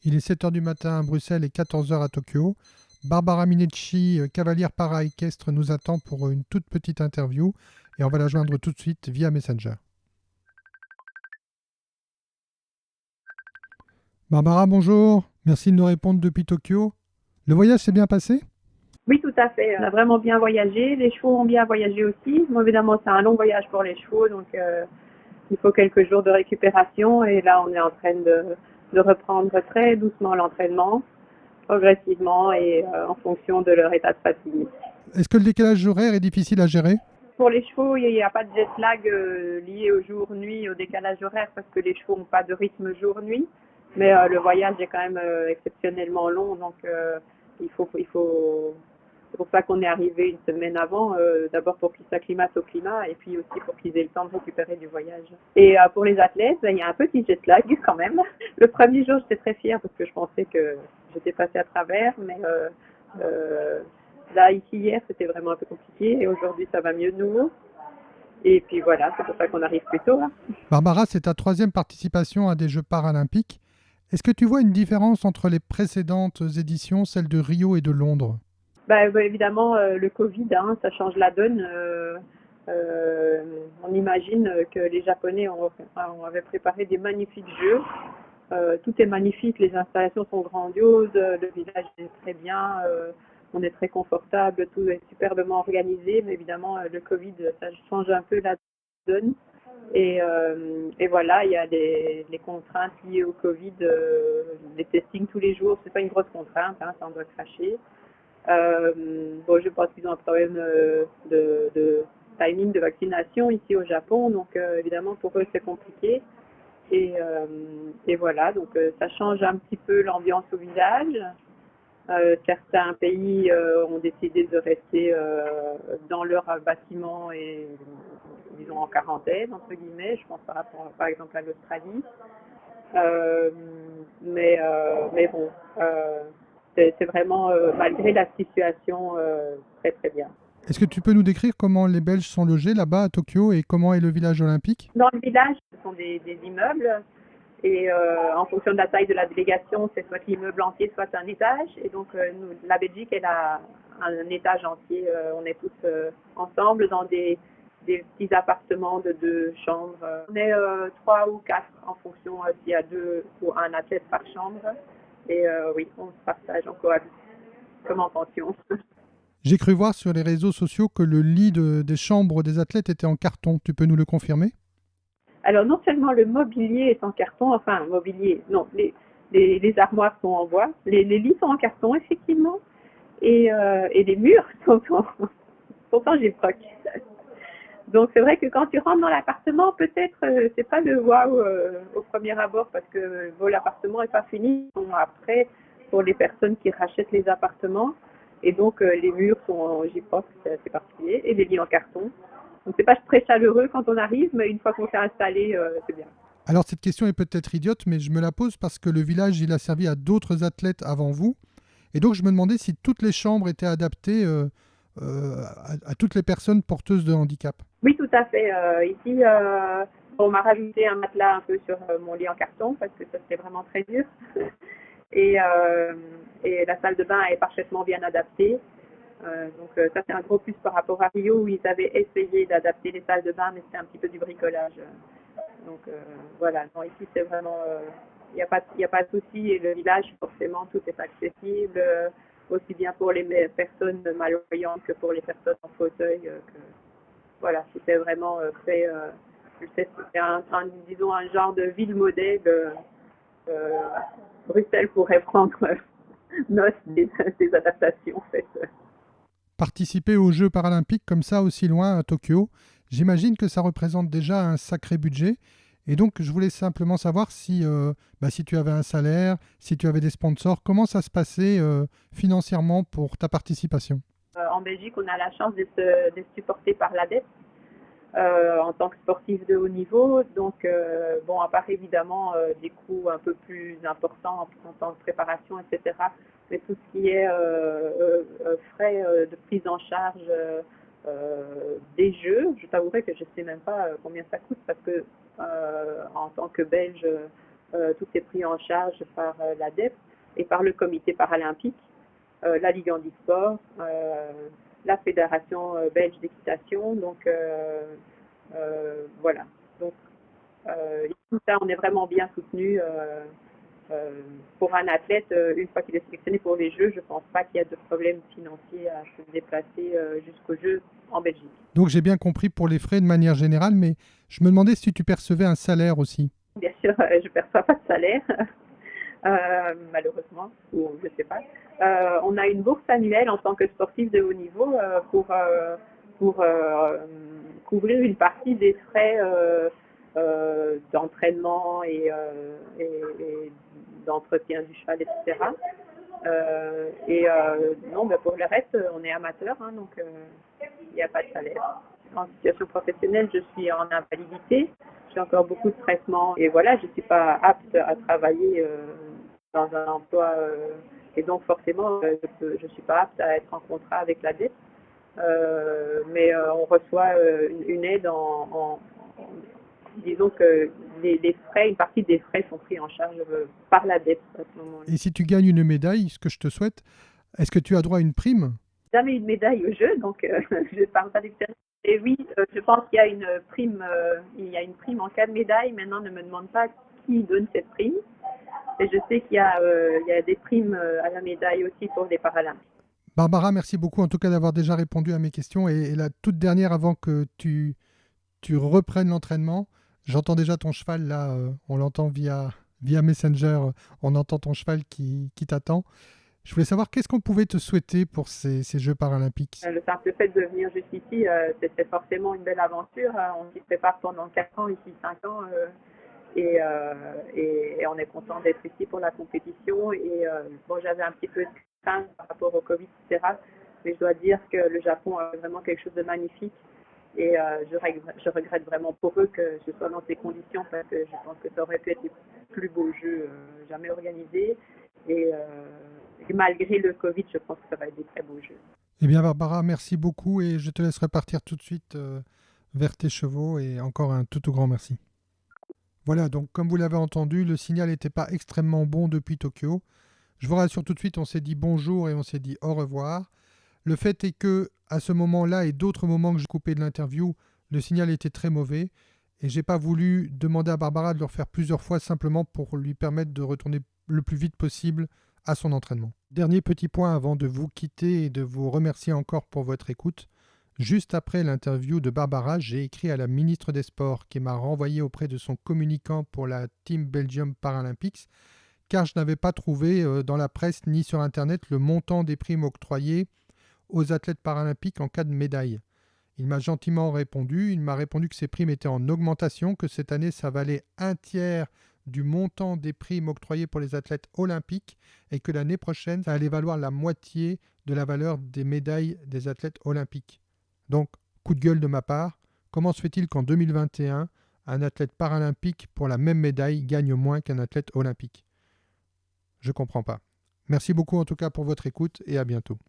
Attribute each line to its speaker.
Speaker 1: Il est 7 heures du matin à Bruxelles et 14 heures à Tokyo. Barbara Minecci, cavalière para-équestre, nous attend pour une toute petite interview et on va la joindre tout de suite via Messenger. Barbara, bonjour. Merci de nous répondre depuis Tokyo. Le voyage s'est bien passé?
Speaker 2: Oui, tout à fait. On a vraiment bien voyagé. Les chevaux ont bien voyagé aussi. Bon, évidemment, c'est un long voyage pour les chevaux, donc il faut quelques jours de récupération. Et là, on est en train de reprendre très doucement l'entraînement, progressivement et en fonction de leur état de fatigue.
Speaker 1: Est-ce que le décalage horaire est difficile à gérer?
Speaker 2: Pour les chevaux, il n'y a pas de jet lag lié au jour-nuit, au décalage horaire, parce que les chevaux n'ont pas de rythme jour-nuit. Mais le voyage est quand même exceptionnellement long, donc il faut. C'est pour ça qu'on est arrivé une semaine avant, d'abord pour qu'ils s'acclimatent au climat et puis aussi pour qu'ils aient le temps de récupérer du voyage. Et pour les athlètes, il y a un petit jet lag quand même. Le premier jour, j'étais très fière parce que je pensais que j'étais passée à travers, mais euh, là, ici, hier, c'était vraiment un peu compliqué et aujourd'hui, ça va mieux de nouveau. Et puis voilà, c'est pour ça qu'on arrive plus tôt, hein.
Speaker 1: Barbara, c'est ta troisième participation à des Jeux paralympiques. Est-ce que tu vois une différence entre les précédentes éditions, celles de Rio et de Londres?
Speaker 2: Évidemment, le Covid, hein, ça change la donne. Euh, on imagine que les Japonais avaient préparé des magnifiques jeux. Tout est magnifique, les installations sont grandioses, le village est très bien, on est très confortable, tout est superbement organisé, mais évidemment, le Covid, ça change un peu la donne. Et voilà, il y a les contraintes liées au Covid, les testings tous les jours, c'est pas une grosse contrainte, hein, ça en doit cracher. Bon, je pense qu'ils ont un problème de timing de vaccination ici au Japon, donc évidemment pour eux c'est compliqué. Et voilà, donc ça change un petit peu l'ambiance au village. Certains pays ont décidé de rester dans leur bâtiment et disons en quarantaine entre guillemets. Je pense par rapport par exemple à l'Australie. Euh, mais bon, c'est vraiment malgré la situation très très bien.
Speaker 1: Est-ce que tu peux nous décrire comment les Belges sont logés là-bas à Tokyo et comment est le village olympique?
Speaker 2: Dans le village, ce sont des immeubles. Et en fonction de la taille de la délégation, c'est soit l'immeuble entier, soit un étage. Et donc, nous, la Belgique, elle a un étage entier. On est tous ensemble dans des petits appartements de 2 chambres. On est 3 ou 4 en fonction s'il y a 2 ou 1 athlète par chambre. Et oui, on se partage encore comme en pension.
Speaker 1: J'ai cru voir sur les réseaux sociaux que le lit des chambres des athlètes était en carton. Tu peux nous le confirmer?
Speaker 2: Alors, non seulement le mobilier est en carton, enfin, mobilier, non, les armoires sont en bois, les lits sont en carton, effectivement, et les murs sont en gyproc. Donc, c'est vrai que quand tu rentres dans l'appartement, peut-être c'est pas le waouh au premier abord parce que bon, l'appartement est pas fini. Bon, après, pour les personnes qui rachètent les appartements, et donc les murs sont en gyproc, c'est assez particulier, et les lits en carton. Donc, c'est pas très chaleureux quand on arrive, mais une fois qu'on s'est installé, c'est bien.
Speaker 1: Alors cette question est peut-être idiote, mais je me la pose parce que le village, il a servi à d'autres athlètes avant vous. Et donc je me demandais si toutes les chambres étaient adaptées à toutes les personnes porteuses de handicap.
Speaker 2: Oui, tout à fait. Ici, on m'a rajouté un matelas un peu sur mon lit en carton parce que ça c'était vraiment très dur. Et, euh, et la salle de bain est parfaitement bien adaptée. Donc ça c'est un gros plus par rapport à Rio où ils avaient essayé d'adapter les salles de bain, mais c'était un petit peu du bricolage. Donc voilà, non, ici c'est vraiment, il y a pas de souci et le village forcément tout est accessible, aussi bien pour les personnes malvoyantes que pour les personnes en fauteuil. Voilà, c'était vraiment fait. C'est disons un genre de ville modèle. Euh, Bruxelles pourrait prendre note des adaptations faites.
Speaker 1: Participer aux Jeux paralympiques comme ça aussi loin à Tokyo, j'imagine que ça représente déjà un sacré budget. Et donc je voulais simplement savoir si tu avais un salaire, si tu avais des sponsors, comment ça se passait financièrement pour ta participation.
Speaker 2: En Belgique, on a la chance d'être supporté par l'ADEPE en tant que sportif de haut niveau. Donc, bon, à part évidemment des coûts un peu plus importants en tant que préparation, etc. Mais tout ce qui est frais de prise en charge des jeux, je t'avouerai que je ne sais même pas combien ça coûte parce que en tant que Belge, tout est pris en charge par l'ADEP et par le comité paralympique, la Ligue handisport, la Fédération belge d'équitation. Donc voilà. Donc tout ça, on est vraiment bien soutenu. Pour un athlète, une fois qu'il est sélectionné pour les Jeux, je ne pense pas qu'il y a de problème financier à se déplacer jusqu'aux Jeux en Belgique.
Speaker 1: Donc j'ai bien compris pour les frais de manière générale, mais je me demandais si tu percevais un salaire aussi.
Speaker 2: Bien sûr, je ne perçois pas de salaire, malheureusement, ou je ne sais pas. On a une bourse annuelle en tant que sportif de haut niveau pour couvrir une partie des frais d'entraînement et d'entretien du cheval, etc. Non, mais pour le reste, on est amateur, hein, donc il n'y a pas de salaire. En situation professionnelle, je suis en invalidité, j'ai encore beaucoup de traitements et voilà, je ne suis pas apte à travailler dans un emploi et donc forcément, je ne suis pas apte à être en contrat avec la dette. Mais on reçoit une aide disons que les frais, une partie des frais sont pris en charge par la dette à ce moment-là.
Speaker 1: Et si tu gagnes une médaille, ce que je te souhaite, est-ce que tu as droit à une prime?
Speaker 2: Jamais eu de médaille au jeu, donc je ne parle pas d'expérience. Et oui, je pense qu'il y a une prime, en cas de médaille. Maintenant, ne me demande pas qui donne cette prime. Et je sais qu'il y a des primes à la médaille aussi pour les Paralympiques.
Speaker 1: Barbara, merci beaucoup en tout cas d'avoir déjà répondu à mes questions. Et la toute dernière avant que tu reprennes l'entraînement, j'entends déjà ton cheval là, on l'entend via Messenger, on entend ton cheval qui t'attend. Je voulais savoir qu'est-ce qu'on pouvait te souhaiter pour ces Jeux paralympiques.
Speaker 2: Le simple fait de venir juste ici, c'était forcément une belle aventure. On s'y prépare pendant 4 ans, ici 5 ans. Et on est content d'être ici pour la compétition. Et bon, j'avais un petit peu de crainte par rapport au Covid, etc. Mais je dois dire que le Japon a vraiment quelque chose de magnifique. Et je regrette vraiment pour eux que je sois dans ces conditions parce que je pense que ça aurait pu être les plus beaux Jeux jamais organisés. Et malgré le Covid, je pense que ça va être des très beaux Jeux.
Speaker 1: Eh bien Barbara, merci beaucoup et je te laisserai partir tout de suite vers tes chevaux et encore un tout grand merci. Voilà, donc comme vous l'avez entendu, le signal n'était pas extrêmement bon depuis Tokyo. Je vous rassure tout de suite, on s'est dit bonjour et on s'est dit au revoir. Le fait est que à ce moment-là et d'autres moments que j'ai coupé de l'interview, le signal était très mauvais et j'ai pas voulu demander à Barbara de le refaire plusieurs fois simplement pour lui permettre de retourner le plus vite possible à son entraînement. Dernier petit point avant de vous quitter et de vous remercier encore pour votre écoute. Juste après l'interview de Barbara, j'ai écrit à la ministre des Sports qui m'a renvoyé auprès de son communicant pour la Team Belgium Paralympics car je n'avais pas trouvé dans la presse ni sur Internet le montant des primes octroyées aux athlètes paralympiques en cas de médaille. Il m'a gentiment répondu, il m'a répondu que ces primes étaient en augmentation, que cette année ça valait 1/3 du montant des primes octroyées pour les athlètes olympiques et que l'année prochaine ça allait valoir la moitié de la valeur des médailles des athlètes olympiques. Donc, coup de gueule de ma part, comment se fait-il qu'en 2021, un athlète paralympique pour la même médaille gagne moins qu'un athlète olympique? Je comprends pas. Merci beaucoup en tout cas pour votre écoute et à bientôt.